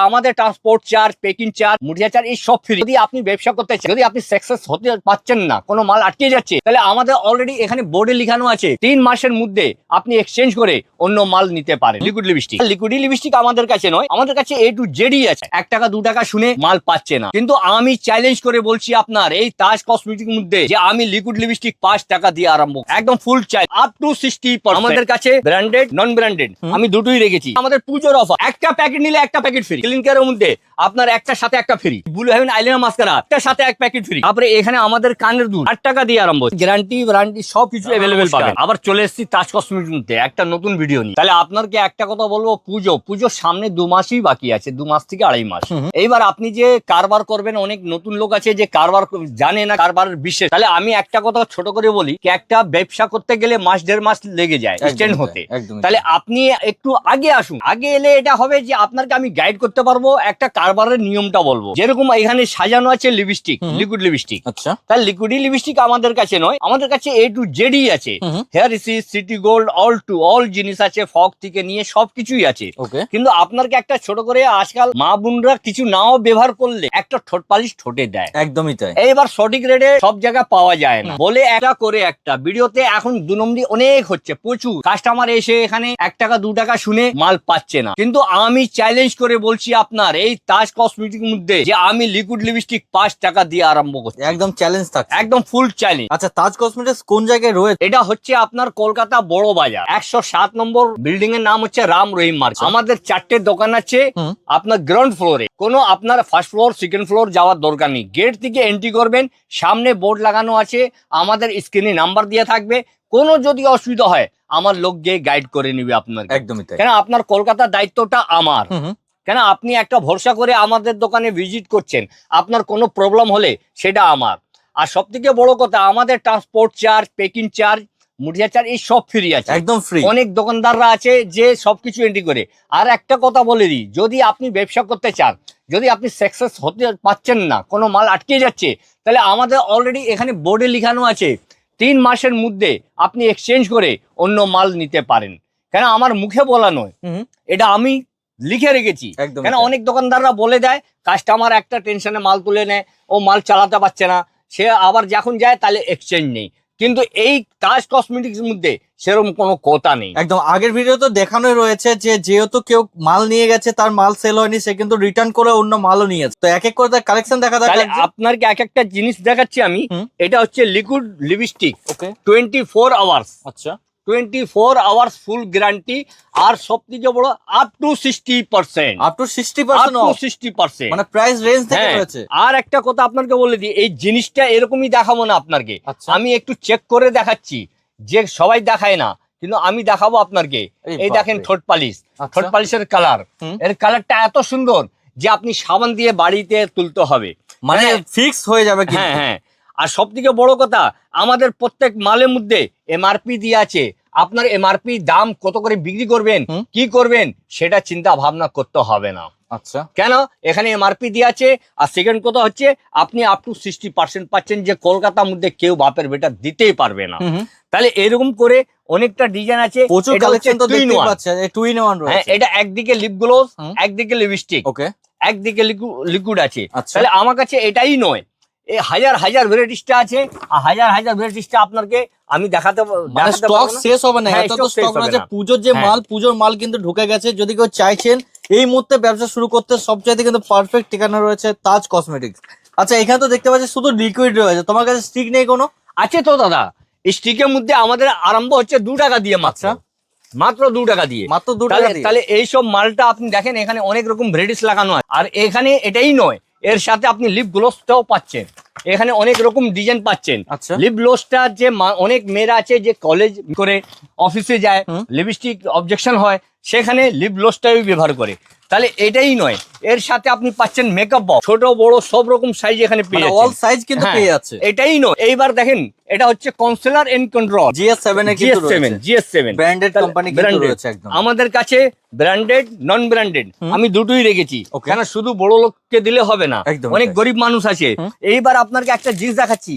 আমাদের transport charge, packing charge, মুড়িয়া charge এই সব ফ্রি। যদি আপনি ব্যবসা করতে চান, যদি আপনি সাকসেস হতে পারছেন না, কোনো মাল আটকে যাচ্ছে, তাহলে আমাদের অলরেডি এখানে বোর্ডে লেখানো আছে 3 মাসের মধ্যে আপনি এক্সচেঞ্জ করে অন্য মাল নিতে পারেন। লিকুইড লিপস্টিক, লিকুইড লিপস্টিক আমাদের কাছে নয়, আমাদের কাছে A to Z আছে। 1 টাকা 2 টাকা শুনে মাল পাচ্ছে না, কিন্তু আমি চ্যালেঞ্জ করে বলছি আপনার এই তাজ কসমেটিক মধ্যে যে আমি লিকুইড লিপস্টিক 5 টাকা দিয়ে আরম্ভ, একদম ফুল চাই আপ টু 60%। আমাদের কাছে ব্র্যান্ডেড, নন ব্র্যান্ডেড আমি দুটোই রেখেছি। আমাদের পুজোর অফার, একটা প্যাকেট নিলে একটা প্যাকেট ফ্রি। ক্লিন কেয়ারের মধ্যে আপনার একটার সাথে একটা free. Blue Heaven eyeliner mascara একটার সাথে এক প্যাকেট ফ্রি। তারপরে এখানে আমাদের কানের দুল 8 টাকা দিয়ে আরম্ভ, গ্যারান্টি ওয়ারেন্টি সবকিছু अवेलेबल পাবেন। আবার চলে এসেছি তাজ কসমেটিক মধ্যে একটা নতুন ভিডিও নিয়ে। তাহলে আপনাকে একটা কথা বলবো, পুজোর সামনে 2 মাসই বাকি আছে, 2 মাস থেকে 2.5 মাস। এইবার আপনি যে কারবার করবেন, অনেক নতুন লোক আছে যে কারবার জানে না, কারবারের বিশেষ। তাহলে আমি একটা কথা ছোট করে বলি, একটা ব্যবসা করতে গেলে মাস 1.5 মাস লেগে যায় স্ট্যান্ড হতে। তাহলে আপনি একটু আগে আসুন, আগে এলে এটা হবে যে আপনাকে আমি গাইড করতে পারবো, একটা কারবারের নিয়মটা বলবো। যেরকম এখানে সাজানো আছে লিপস্টিক, লিকুইড লিপস্টিক। আচ্ছা, তাহলে লিকুইড লিপস্টিক আমাদের কাছে নয়, আমাদের কাছে A to Z আছে। হেয়ার রিসিস, সিটি গোল্ড, অল জিনিস আছে, ফগ থেকে নিয়ে সবকিছুই আছে। কিন্তু আপনাকে একটা ছোট করে, আজকাল মা বোনরা কিছু নাও ব্যবহার করলে একটা ঠোঁট পালিশ ঠোঁটে দেয়, একদমই তাই। এইবার সঠিক রেটে সব জায়গায় পাওয়া যায় না বলে একটা করে একটা ভিডিওতে এখন 2 নম্বরই অনেক হচ্ছে, প্রচুর কাস্টমার এসে এখানে 1 টাকা 2 টাকা শুনে মাল পাচ্ছে না। কিন্তু আমি চ্যালেঞ্জ করে বলছি আপনার এই তাজ কসমেটিক মধ্যে যে আমি লিকুইড লিপস্টিক 5 টাকা দিয়ে আরম্ভ করছি, একদম চ্যালেঞ্জ থাকছে, একদম ফুল চ্যালেঞ্জ। আচ্ছা, তাজ কসমেটিক্স কোন জায়গায় রয়েছে? এটা হচ্ছে আপনার কলকাতা বড় বাজার 107 নম্বর বিল্ডিং এর নাম হচ্ছে রাম রহিম মার্কেট। আমাদের 4টে দোকান আছে আপনার গ্রাউন্ড ফ্লোরে। কোনো আপনার ফার্স্ট ফ্লোর, সেকেন্ড ফ্লোর যাওয়ার দরকার নেই, গেট থেকে এন্ট্রি করবেন, সামনে বোর্ড লাগানো আছে, আমাদের স্ক্রিনে নাম্বার দেওয়া থাকবে। কোনো যদি অসুবিধা হয় আমার লোক গিয়ে গাইড করে নিবে আপনার, একদমই তাই। কেন আপনার কলকাতার দায়িত্বটা আমার, কেন আপনি একটা ভরসা করে আমাদের দোকানে ভিজিট করছেন, আপনার কোনো প্রবলেম হলে সেটা আমার। আর সব থেকে বড় কথা, আমাদের ট্রান্সপোর্ট চার্জ, পেকিং চার্জ, মুড়িয়া চার্জ এই সব ফ্রি আছে, একদম ফ্রি। অনেক দোকানদাররা আছে যে সবকিছু এন্ট্রি করে। আর একটা কথা বলে দিই, যদি আপনি ব্যবসা করতে চান, যদি আপনি সাকসেস হতে পারছেন না, কোনো মাল আটকে যাচ্ছে, তাহলে আমাদের অলরেডি এখানে বোর্ডে লেখানো আছে 3 মাসের মধ্যে আপনি এক্সচেঞ্জ করে অন্য মাল নিতে পারেন। কেন আমার মুখে বলা নয়, এটা আমি লিখে রেখেছি। কেন অনেক দোকানদাররা বলে দেয়, কাস্টমার একটা টেনশনে মাল তুলে নেয়, ও মাল চালাতে পারছে না, সে আবার যখন যায় তাহলে এক্সচেঞ্জ নেই। কিন্তু এই তাজ কসমেটিক্স মধ্যে সেরকম কোনো কথা নেই। একদম আগের ভিডিও তো দেখানোই রয়েছে যে যেহেতু কেউ মাল নিয়ে গেছে, তার মাল সেল হয়নি, সে কিন্তু রিটার্ন করে অন্য মালও নিয়েছে। তো এক এক করে তার কালেকশন দেখা যাক। আপনাকে এক একটা জিনিস দেখাচ্ছি আমি। এটা হচ্ছে লিকুইড লিপস্টিক, 24 আওয়ার্স। আচ্ছা, 24 আওয়ার্স ফুল গ্যারান্টি। আর সব থেকে বড় আপ টু 60%, আপ টু 60%, মানে প্রাইস রেঞ্জ থেকে রয়েছে। আর একটা কথা আপনাকে বলে দিই, এই জিনিসটা এরকমই দেখাবো না আপনাকে, আমি একটু চেক করে দেখাচ্ছি, যে সবাই দেখায় না, কিন্তু আমি দেখাবো আপনাকে। এই দেখেন ঠোঁট পালিশ, ঠোঁট পালিশের কালার, এর কালারটা এত সুন্দর যে আপনি সাবান দিয়ে বাড়িতে তুলতে হবে, মানে ফিক্স হয়ে যাবে। হ্যাঁ হ্যাঁ। আর সব থেকে বড় কথা, আমাদের প্রত্যেক মালের মধ্যে MRP দিয়ে আছে। আপনার MRP দাম কত করে বিক্রি করবেন, কি করবেন, সেটা চিন্তা ভাবনা করতে হবে না। আচ্ছা, কেন এখানে MRP দিয়ে আছে। আর সেকেন্ড কথা হচ্ছে, আপনি আপ টু 60% পাচ্ছেন, যে কলকাতার মধ্যে কেউ বাপের বেটা দিতেই পারবে না। তাহলে এরকম করে অনেকটা ডিজাইন আছে, প্রচুর কালেকশন তো দেখতে পাচ্ছেন। এই 2 in 1 রয়েছে। এটা একদিকে লিপ গ্লোস, একদিকে লিপস্টিক, ওকে, একদিকে লিকুইড আছে। তাহলে আমার কাছে এটাই নয়, এই হাজার হাজার ভ্যারাইটিসটা আছে। আর হাজার হাজার ভ্যারাইটিসটা আপনাকে আমি দেখাতে স্টক শেষ হবে না, এত তো স্টক আছে। পুজোর যে মাল, পুজোর মাল কিন্তু ঢুকে গেছে। যদি কেউ চাইছেন এই মুহূর্তে ব্যবসা শুরু করতে, সবচাইতে কিন্তু পারফেক্ট ঠিকানা রয়েছে তাজ কসমেটিক্স। আচ্ছা, এখানে তো দেখতে পাচ্ছি শুধু লিকুইড রয়েছে, তোমার কাছে স্টিক নেই কোনো? আছে তো দাদা, স্টিকের মধ্যে আমাদের আরম্ভ হচ্ছে 2 টাকা দিয়ে, মাত্র 2 টাকা দিয়ে, মাত্র 2 টাকা দিয়ে। তাহলে এইসব মালটা আপনি দেখেন, এখানে অনেক রকম ভ্যারাইটিস লাগানো হয়। আর এখানে এটাই নয়, এর সাথে আপনি লিপ গ্লোসটাও পাচ্ছেন, এখানে অনেক রকম ডিজাইন পাচ্ছেন। লিপ গ্লোসটা যে অনেক মেয়েরা আছে যে কলেজ করে অফিসে যায়, লিপস্টিক অবজেকশন হয়, সেখানে লিপ গ্লোসটাই ব্যবহার করে। তাহলে এটাই নয়, এর সাথে আপনি পাচ্ছেন মেকআপ বক্স, ছোট বড় সব রকম সাইজ এখানে পেয়ে যাচ্ছেন, অল সাইজ কিন্তু পেয়ে যাচ্ছে। এটাই নয়, এইবার দেখেন, এটা হচ্ছে কনসিলার এন্ড কন্ট্রোল GS7 এর কিন্তু রয়েছে, GS7 ব্র্যান্ডেড কোম্পানি কিন্তু রয়েছে একদম। আমাদের কাছে ব্র্যান্ডেড, নন ব্র্যান্ডেড আমি দুটোই রেখেছি। কেন শুধু বড় লোককে দিলে হবে না, অনেক গরিব মানুষ আছে। এইবার আপনাকে একটা জিনিস দেখাচ্ছি,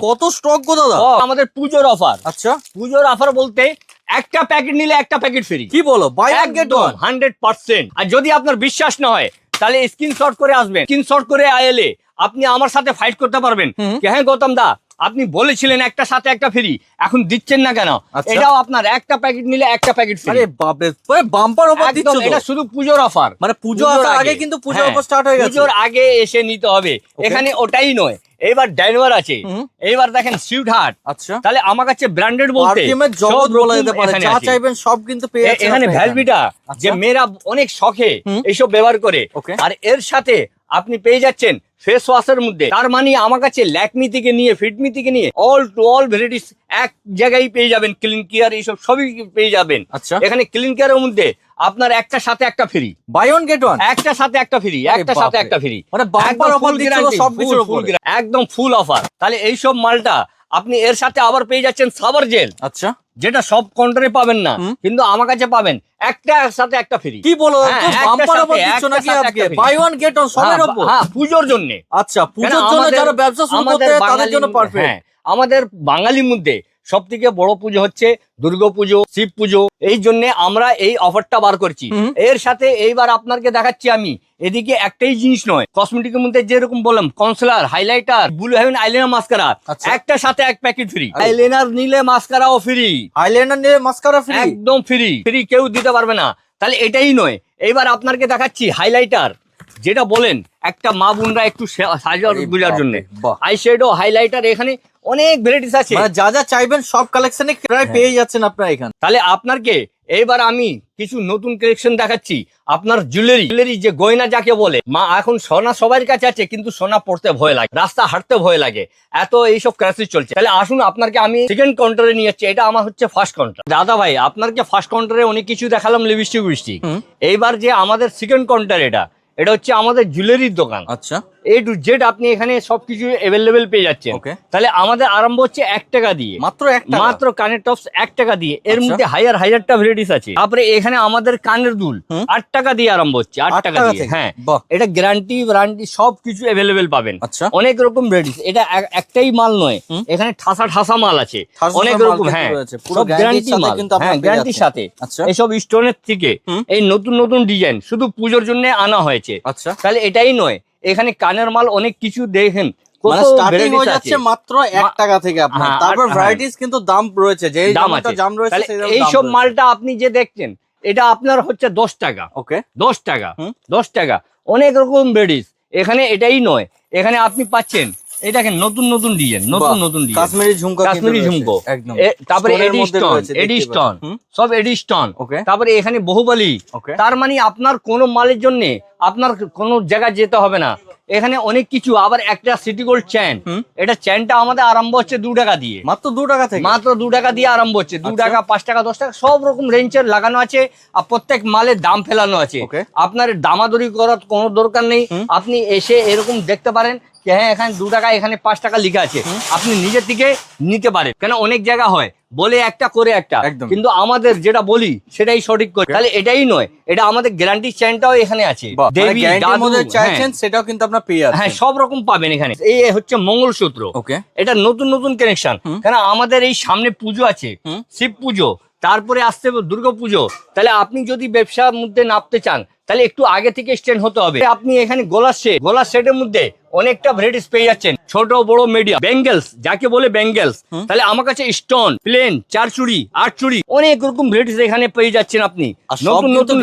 কত স্টক গো দাদা, আমাদের পুজোর অফার। আচ্ছা, পুজোর অফার বলতে একটা প্যাকেট নিলে একটা প্যাকেট ফ্রি। কি বলো, বাই ওয়ান গেট ওয়ান 100%। আর যদি আপনার বিশ্বাস না হয় তাহলে স্ক্রিনশট করে আসবেন, স্ক্রিনশট করে এলে আপনি আমার সাথে ফাইট করতে পারবেন যে হ্যাঁ গৌতম দা আপনি বলেছিলেন একটা সাথে একটা ফ্রি, এখন দিচ্ছেন না কেন? আচ্ছা। এটাও আপনার একটা প্যাকেট নিলে একটা প্যাকেট ফ্রি। আরে বাপরে, পুরো বাম্পার অফার দিচ্ছ তো। এটা শুধু পুজোর অফার, মানে পুজো আসার আগে কিন্তু পুজোর অফার স্টার্ট হয়ে গেছে। পুজোর আগে এসে নিতে হবে। এখানে ওটাই নয়, এইবার ড্যানভার আছে, এইবার দেখেন সুইট হার্ট। আচ্ছা, তাহলে আমার কাছে ব্র্যান্ডেড বলতে পারফিউমের জগৎ বলা যেতে পারে, যা চাইবেন সব কিন্তু পেয়ে যাচ্ছেন এখানে। আপনারা ভ্যালভিটা আচ্ছা। যে মেয়েরা অনেক শখে এইসব ব্যবহার করে, Okay. আর এর সাথে আপনি পেয়ে যাচ্ছেন ফেস ওয়াশের মধ্যে। তার মানে আমার কাছে ল্যাকমি থেকে নিয়ে ফিটমি থেকে নিয়ে অল টু অল ভ্যারাইটিস এক জায়গায় পেয়ে যাবেন। ক্লিন কেয়ার এইসব সবই পেয়ে যাবেন। আচ্ছা, এখানে ক্লিন কেয়ারের মধ্যে আপনার একটা সাথে একটা free, buy one get one, একটা সাথে একটা ফ্রি, একটা সাথে একটা ফ্রি, মানে বাম্পার অফার দিচ্ছ সব কিছুর উপর, একদম ফুল অফার। তাহলে এইসব মালটা আপনি এর সাথে আবার পেয়ে যাচ্ছেন সাবার জেল। আচ্ছা, যেটা সব কাউন্টারে পাবেন না, কিন্তু আমার কাছে পাবেন একটা সাথে একটা ফ্রি। কি বলো, হ্যাঁ, বাম্পার একটা অফার সাথে দিচ্ছ নাকি একটা আজকে? free। Buy one get one সবের উপর। হ্যাঁ, পুজোর জন্য। আচ্ছা, পুজোর জন্য যারা ব্যবসা শুরু করতে চায় তাদের জন্য পারফেক্ট। হ্যাঁ, আমাদের বাঙালির মধ্যে সব থেকে বড় পুজো হচ্ছে দুর্গাপুজো, শিব পুজো। এই জন্য আমরা এই অফারটা বার করছি। এর সাথে এইবার আপনাকে দেখাচ্ছি আমি, এদিকে একটাই জিনিস নয়, কসমেটিকের মধ্যে যেরকম বললাম concealer, highlighter, Blue Heaven eyeliner, mascara, একটা সাথে এক প্যাকেট ফ্রি। আইলাইনার নিলে মাস্কারাও ফ্রি, আইলাইনার নিলে মাস্কারা ফ্রি, একদম ফ্রি। ফ্রি কেউ দিতে পারবে না। তাহলে এটাই নয়, এইবার আপনাকে দেখাচ্ছি হাইলাইটার, যেটা বলেন একটা মা বোনরা একটু সাজার গুজার জন্য। আই শ্যাডো, হাইলাইটার, এখানে অনেক ভ্যারাইটিস আছে। মানে যা যা চাইবেন সব কালেকশনে প্রায় পেয়ে যাচ্ছেন আপনারা এখানে। তাহলে আপনাকে এইবার আমি কিছু নতুন কালেকশন দেখাচ্ছি। আপনার জুয়েলারি যে গয়না যাকে বলে, মা এখন সোনা সবার কাছে আছে, কিন্তু সোনা পড়তে ভয় লাগে, রাস্তা হাঁটতে ভয় লাগে, এত এইসব ক্রাইসিস চলছে। তাহলে আসুন আপনাকে আমি সেকেন্ড কাউন্টারে নিয়ে যাচ্ছি। এটা আমার হচ্ছে ফার্স্ট কাউন্টার। দাদা ভাই আপনাকে ফার্স্ট কাউন্টারে অনেক কিছু দেখালাম, লিপস্টিক। এইবার যে আমাদের সেকেন্ড কাউন্টার, এটা হচ্ছে আমাদের জুয়েলারির দোকান। আচ্ছা, এ টু জেড আপনি এখানে সবকিছু অ্যাভেলেবেল পেয়ে যাচ্ছেন। তাহলে আমাদের আরম্ভ হচ্ছে 1 টাকা দিয়ে, মাত্র কানের টপস 1 টাকা দিয়ে। এর মধ্যে হাজারটা ভ্যারাইটিস আছে। তারপরে এখানে আমাদের কানের দুল 8 টাকা দিয়ে আরম্ভ হচ্ছে, 8 টাকা দিয়ে। হ্যাঁ, এটা গ্যারান্টি ওয়ারেন্টি সবকিছু অ্যাভেলেবেল পাবেন। অনেক রকম ভ্যারাইটিস, এটা একটাই মাল নয়, এখানে ঠাসা মাল আছে অনেক রকম। হ্যাঁ, সব গ্যারান্টি মাল, হ্যাঁ গ্যারান্টির সাথে। এইসব স্টোনের থেকে এই নতুন ডিজাইন শুধু পুজোর জন্য আনা হয়েছে। আচ্ছা, তাহলে এটাই নয়, এখানে কানের মাল অনেক কিছু দেখেন, মানে স্টার্টিং হয়ে যাচ্ছে মাত্র 1 টাকা থেকে আপনার। তারপর ভ্যারাইটিস কিন্তু দাম রয়েছে, যে দাম রয়েছে সেই দাম। এই সব মালটা আপনি যে দেখছেন, এটা আপনার হচ্ছে 10 টাকা। ওকে, 10 টাকা, 10 টাকা। অনেক রকম ভ্যারাইটিস এখানে। এটাই নয়, এখানে আপনি পাচ্ছেন এই দেখেন নতুন ডিজাইন, নতুন ডিজাইন, কাশ্মীরি ঝুমকো, তারপরে এডিস্টন, সব এডিস্টন। তারপরে এখানে বহুবলি। তার মানে আপনার কোনো মালের জন্য আপনার কোনো জায়গায় যেতে হবে না, এখানে অনেক কিছু। আবার একটা সিটি গোল্ড চেন, এটা চেনটা আমাদের আরম্ভ হচ্ছে 2 টাকা দিয়ে, মাত্র 2 টাকা থেকে, মাত্র 2 টাকা দিয়ে আরম্ভ হচ্ছে। 2 টাকা, 5 টাকা, 10 টাকা, সব রকম রেঞ্জের লাগানো আছে। আর প্রত্যেক মালের দাম ফেলানো আছে। আপনার দামাদরি করার কোনো দরকার নেই, আপনি এসে এরকম দেখতে পারেন যে হ্যাঁ এখানে 2 টাকা, এখানে 5 টাকা লেখা আছে, আপনি নিজের থেকে নিতে পারেন। কেন অনেক জায়গা হয় বলে একটা করে একটা, কিন্তু আমাদের যেটা বলি সেটাই সঠিক করে। তাহলে এটাই নয়, এটা আমাদের গ্যারান্টি চেনটাও এখানে আছে। দেবী চাইছেন সেটাও কিন্তু আপনার পেয়ে যাচ্ছেন। হ্যাঁ, সব রকম পাবেন এখানে। এই হচ্ছে মঙ্গলসূত্র, এটা নতুন কানেকশন। কেন আমাদের এই সামনে পুজো আছে, শিব পুজো, তারপরে আসছে দুর্গা পুজো। তাহলে আপনি যদি ব্যবসার মধ্যে নামতে চান, তাহলে একটু আগে থেকে স্ট্যান্ড হতে হবে। আপনি এখানে গলার সেটের মধ্যে অনেকটা ভ্যারাইটিস পেয়ে যাচ্ছেন, ছোট বড় মিডিয়াম। বেঙ্গেলস যাকে বলে বেঙ্গেলস, তাহলে আমার কাছে স্টোন, প্লেন, 4 চুড়ি, 8 চুড়ি, অনেক রকম ভ্যারাইটিস এখানে পেয়ে যাচ্ছেন আপনি। নতুন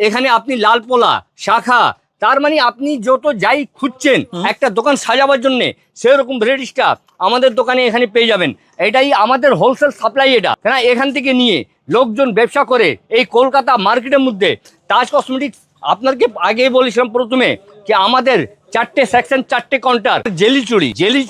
এখানে আপনি লাল পোলা, শাখা, তার মানে আপনি যত যাই খুঁজছেন একটা দোকান সাজাবার জন্য, সেরকম ভ্যারাইটিসটা আমাদের দোকানে এখানে পেয়ে যাবেন। এটাই আমাদের হোলসেল সাপ্লাই। এটা কেন এখান থেকে নিয়ে লোকজন ব্যবসা করে এই কলকাতা মার্কেটের মধ্যে। তাজ কসমেটিক্স আপনাকে আগেই বলেছিলাম প্রথমে যে আমাদের 4টে সেকশন, 4টে কাউন্টার। জেলি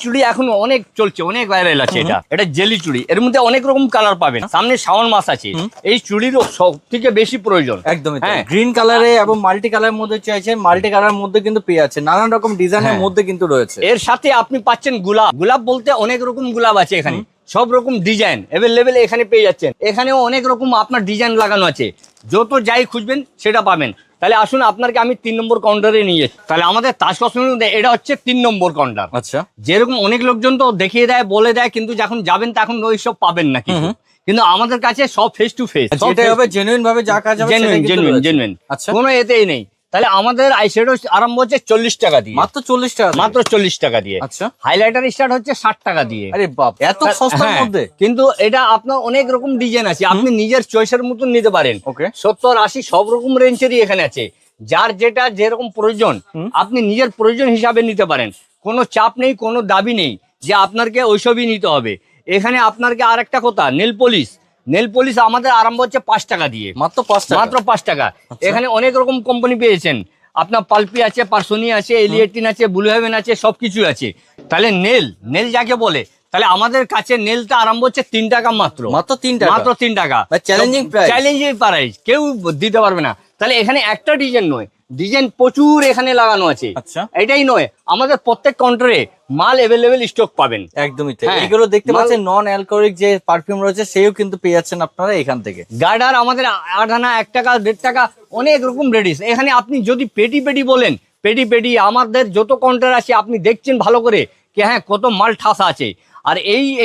চুড়ি এখন অনেক চলছে, অনেক ভাইরাল আছে। এটা জেলি চুড়ি, এর মধ্যে অনেক রকম কালার পাবেন। সামনে শ্রাবণ মাস আছে, এই চুড়িরও সব থেকে বেশি প্রয়োজন। একদমই গ্রিন কালারে এবং মাল্টি কালারের মধ্যে চাইছেন, মাল্টি কালারের মধ্যে কিন্তু পেয়ে যাচ্ছে, নানান রকম ডিজাইনের মধ্যে কিন্তু রয়েছে। এর সাথে আপনি পাচ্ছেন গোলাপ বলতে অনেক রকম গোলাপ আছে এখানে, সব রকম ডিজাইন অ্যাভেলেবেল এখানে পেয়ে যাচ্ছেন। এখানেও অনেক রকম আপনার ডিজাইন লাগানো আছে, যত যাই খুঁজবেন সেটা পাবেন। তাহলে আসুন আপনাকে আমি 3 নম্বর কাউন্টারে নিয়ে যাচ্ছি। তাহলে আমাদের তাজ কসমেটিক্স এটা হচ্ছে 3 নম্বর কাউন্টার। আচ্ছা, যেরকম অনেক লোকজন তো দেখিয়ে দেয়, বলে দেয়, কিন্তু যখন যাবেন তখন ওই সব পাবেন না কিছু। কিন্তু আমাদের কাছে সব ফেস টু ফেস, যেটাই হবে জেনুইন ভাবে যা কাজ হবে সেটাই কিন্তু রয়েছে। জেনুইন, আচ্ছা, কোনো এতেই নেই। তাহলে আমাদের আইশ্যাডো আরম্ভ হচ্ছে 40 টাকা দিয়ে, মাত্র 40 টাকা, মাত্র 40 টাকা দিয়ে। আচ্ছা, হাইলাইটার স্টার্ট হচ্ছে 60 টাকা দিয়ে। আরে বাপ, এত সস্তার হ্যাঁ, মধ্যে! কিন্তু এটা আপনার অনেক রকম ডিজাইন আছে, আপনি নিজের চয়েসের মতন নিতে পারেন। ওকে, 70, 80 সব রকম রেঞ্জেরই এখানে আছে। যার যেটা যেরকম প্রয়োজন আপনি নিজের প্রয়োজন হিসাবে নিতে পারেন। কোনো চাপ নেই, কোনো দাবি নেই যে আপনাকে ওইসবই নিতে হবে। এখানে আপনাকে আর একটা কথা, নেল পলিশ আমাদের আরম্ভ হচ্ছে 5 টাকা দিয়ে, মাত্র 5 টাকা, মাত্র 5 টাকা। এখানে অনেক রকম কোম্পানি পেয়েছেন, আপনার পালপি আছে, পার্সোনি আছে, এলিয়েটিন আছে, ব্লু হেভেন আছে, সবকিছু আছে। তাহলে নেল যাকে বলে, তাহলে আমাদের কাছে নেলটা আরম্ভ হচ্ছে 3 টাকা মাত্র, মাত্র 3 টাকা, মাত্র 3 টাকা। চ্যালেঞ্জিং প্রাইস, কেউ দিতে পারবে না। তাহলে এখানে একটা ডিজাইন নয়, ডিজাইন প্রচুর এখানে লাগানো আছে। আচ্ছা, এটাই নয়, আমাদের প্রত্যেক কাউন্টারে মাল অ্যাভেলেবেল স্টক পাবেন। একদমই তাই। হ্যাঁ, এগুলো দেখতে পাচ্ছেন নন অ্যালকোহলিক যে পারফিউম রয়েছে সেও কিন্তু পেয়ে যাচ্ছেন আপনারা এখান থেকে। গার্ডার আমাদের 8 আনা, 1 টাকা, 1.5 টাকা, অনেক রকম রেডিস। এখানে আপনি যদি পেটি বলেন, পেটি আমাদের যত কাউন্টার আছে আপনি দেখছেন ভালো করে কি হ্যাঁ কত মাল ঠাসা আছে। আর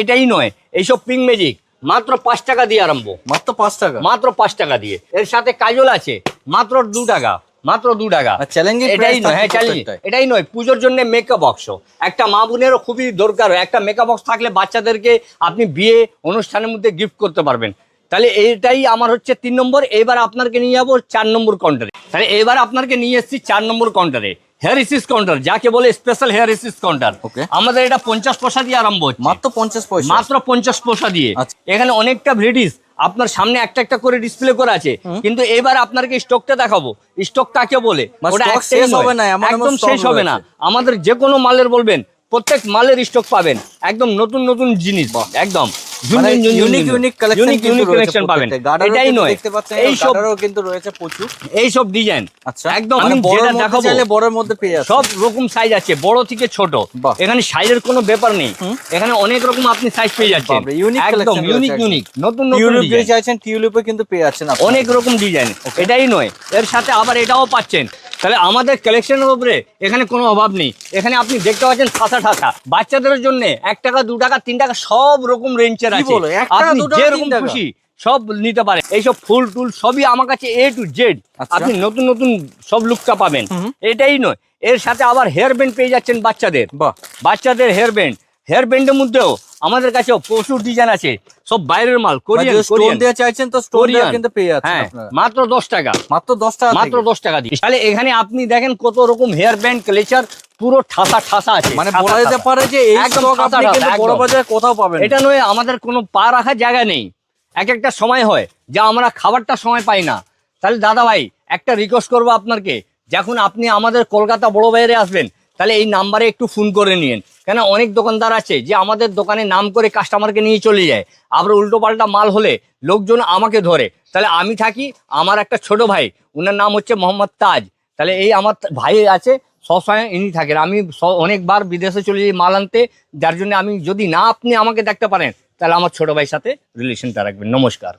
এটাই নয়, এইসব পিঙ্ক ম্যাজিক মাত্র 5 টাকা দিয়ে আরম্ভ, মাত্র 5 টাকা, মাত্র 5 টাকা দিয়ে। এর সাথে কাজল আছে মাত্র 2 টাকা, মাত্র 2 টাকা। চ্যালেঞ্জিং এটাই নয়, হ্যাঁ চ্যালেঞ্জ, এটাই নয়, পুজোর জন্য মেকআপ বক্স একটা মা বোনেরও খুবই দরকার। একটা মেকআপ বক্স থাকলে বাচ্চাদেরকে আপনি বিয়ে অনুষ্ঠানের মধ্যে গিফট করতে পারবেন। তাহলে এইটাই আমার হচ্ছে 3 নম্বর। এবার আপনাকে নিয়ে যাবো 4 নম্বর কাউন্টারে। তাহলে এবার আপনাকে নিয়ে এসেছি 4 নম্বর কাউন্টারে, হেয়ার রিসিস কাউন্টার, যাকে বলে স্পেশাল হেয়ার রিসিস কাউন্টার। আমাদের এটা 50 পয়সা দিয়ে আরম্ভ হচ্ছে, মাত্র 50 পয়সা, মাত্র 50 পয়সা দিয়ে। এখানে অনেকটা ভ্যারাইটিস আপনার সামনে একটা করে ডিসপ্লে করা আছে। কিন্তু এবার আপনাকে স্টকটা দেখাবো, স্টক কাকে বলে, ওটা শেষ হবে না, একদম শেষ হবে না। আমাদের যে কোনো মালের বলবেন, প্রত্যেক মালের স্টক পাবেন, একদম নতুন জিনিস, একদম ইউনিক কালেকশন পাবেন। এটাই নয়, এইসব কিন্তু রয়েছে প্রচুর এইসব ডিজাইন। আচ্ছা, একদম আমি আমি যেটা দেখাবো বড়ের মধ্যে পেয়ে যাচ্ছি, সব রকম সাইজ আছে, বড় থেকে ছোট। এখানে সাইজের কোনো ব্যাপার নেই, এখানে অনেক রকম আপনি সাইজ পেয়ে যাচ্ছেন। একদম ইউনিক নতুন টিউলিপ চাইছেন, টিউলিপে কিন্তু পেয়ে যাচ্ছেন অনেক রকম ডিজাইন। এটাই নয়, এর সাথে আবার এটাও পাচ্ছেন। তাহলে আমাদের কালেকশনের উপরে এখানে কোনো অভাব নেই। এখানে আপনি দেখতে পাচ্ছেন ঠাসা বাচ্চাদের জন্য 1 টাকা, 2 টাকা, 3 টাকা সব রকম রেঞ্জের আছে। আপনি যেরকম খুশি সব নিতে পারেন। এইসব ফুল টুল সবই আমার কাছে A to Z। আপনি নতুন সব লুকটা পাবেন। এটাই নয়, এর সাথে আবার হেয়ার ব্যান্ড পেয়ে যাচ্ছেন বাচ্চাদের হেয়ার ব্যান্ডের মধ্যেও আমাদের কাছে প্রচুর ডিজাইন আছে, সব বাইরের মাল, কোরিয়ান দিয়ে চাইছেন তো স্টোন দিয়ে কিন্তু পেয়ে যাচ্ছেন আপনারা মাত্র 10 টাকা, মাত্র 10 টাকা, মাত্র 10 টাকা দিয়ে। তাহলে এখানে আপনি দেখেন কত রকম হেয়ার ব্যান্ড কালেকশন, পুরো ঠাসা আছে। মানে বলা যেতে পারে যে এই স্টক আপনি কিন্তু বড় বাজারে কোথাও পাবেন। এটা নয়, আমাদের কোনো পা রাখার জায়গা নেই। একটা সময় হয় যে আমরা খাবারটা সময় পাই না। তাহলে দাদা ভাই একটা রিকোয়েস্ট করবো আপনাকে, যখন আপনি আমাদের কলকাতা বড় বাজারে আসবেন তাহলে এই নাম্বারে একটু ফোন করে নিন। কেন অনেক দোকানদার আছে যে আমাদের দোকানে নাম করে কাস্টমারকে নিয়ে চলে যায়, আবার উল্টো পাল্টা মাল হলে লোকজন আমাকে ধরে। তাহলে আমি থাকি, আমার একটা ছোট ভাই, ওনার নাম হচ্ছে মোহাম্মদ তাজ। তাহলে এই আমার ভাই আছে, সবসময় ইনি থাকেন। আমি অনেকবার বিদেশে চলে যাই মাল আনতে, যার জন্য আমি যদি না আপনি আমাকে দেখতে পারেন তাহলে আমার ছোট ভাইয়ের সাথে রিলেশনটা রাখবেন। নমস্কার।